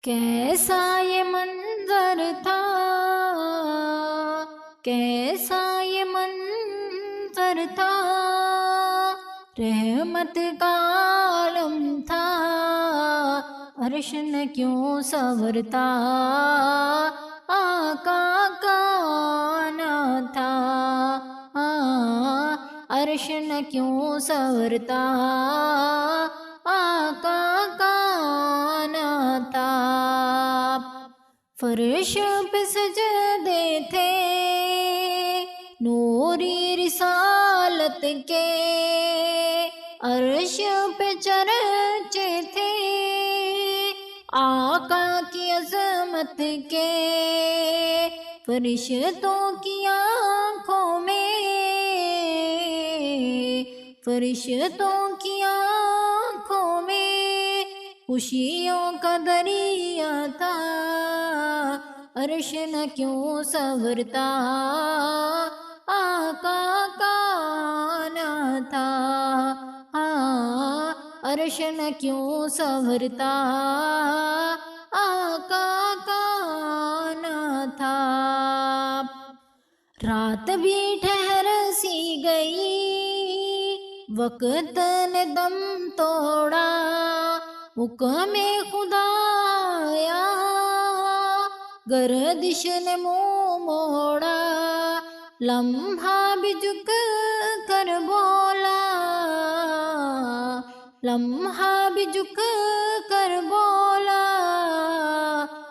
کیسا یہ منظر تھا، کیسا یہ منظر تھا، رحمت کا عالم تھا، عرش نہ کیوں سنورتا، آقا کا آنا تھا، عرش نہ کیوں سنورتا، آقا کا آنا تھا۔ فرش پہ سجدے تھے نوری رسالت کے، عرش پہ چرچے تھے آقا کی عظمت کے، فرشتوں کی آنکھوں میں، فرشتوں کی آنکھوں میں خوشیوں کا دریا تھا، عرش نہ کیوں سنورتا، آقا کا آنا تھا، عرش نہ کیوں سنورتا، آقا کا آنا تھا۔ رات بھی ٹھہر سی گئی، وقت نے دم توڑا، حکم خدا آیا، گردش نے منہ موڑا، لمحہ بھی جھک کر بولا، لمحہ بھی جھک کر بولا،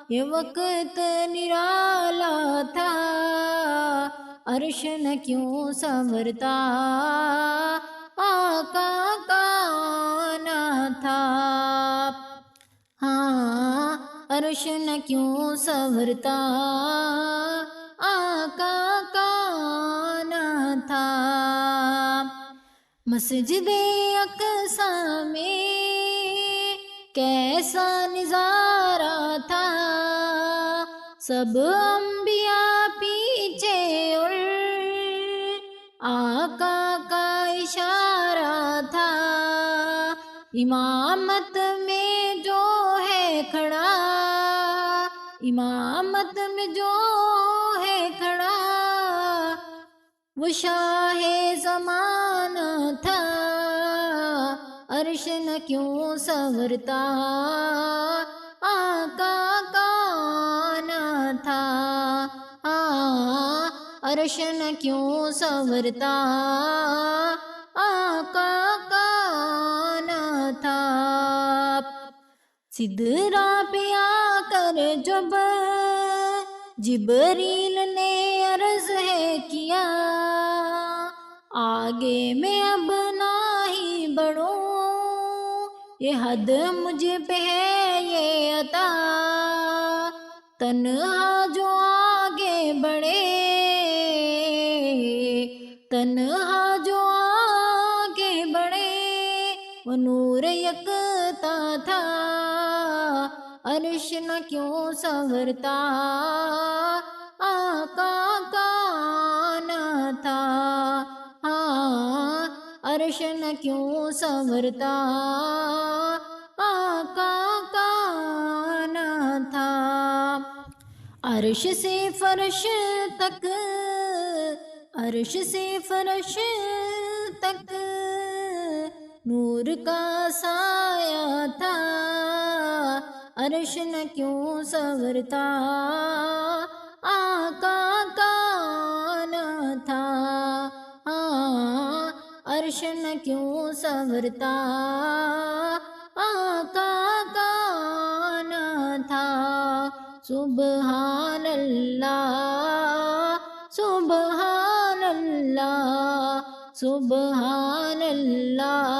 یہ وقت نرالا تھا، عرش نہ کیوں سنورتا، آقا کا آنا تھا، عرش نہ کیوں سنورتا، آقا کا آنا تھا۔ مسجد اقصیٰ میں کیسا نظارہ تھا، سب انبیاء پیچھے اور آقا کا اشارہ تھا، امامت میں جو ہے کھڑا، امامت میں جو ہے کھڑا، وہ شاہ زمانہ تھا، عرش نہ کیوں سنورتا، آقا کا آنا تھا، عرش نہ کیوں سنورتا، آقا کا آنا تھا۔ سدرہ پہ آ کر جب جبریل نے عرض ہے کیا، آگے میں اب نہ ہی بڑھوں، یہ حد مجھ پہ ہے یہ عطا، تنہا جو آگے بڑھے، تنہا جو آگے بڑھے، وہ نور یکتا تھا، عرش نہ کیوں سنورتا، آقا کا آنا تھا، عرش نہ کیوں سنورتا، آقا کا آنا تھا۔ عرش سے فرش تک، عرش سے فرش تک نور کا سایہ تھا، عرش نہ کیوں سنورتا، آقا کا آنا تھا، عرش نہ کیوں سنورتا، آقا کا آنا تھا۔ سبحان اللہ، سبحان اللہ، سبحان اللہ۔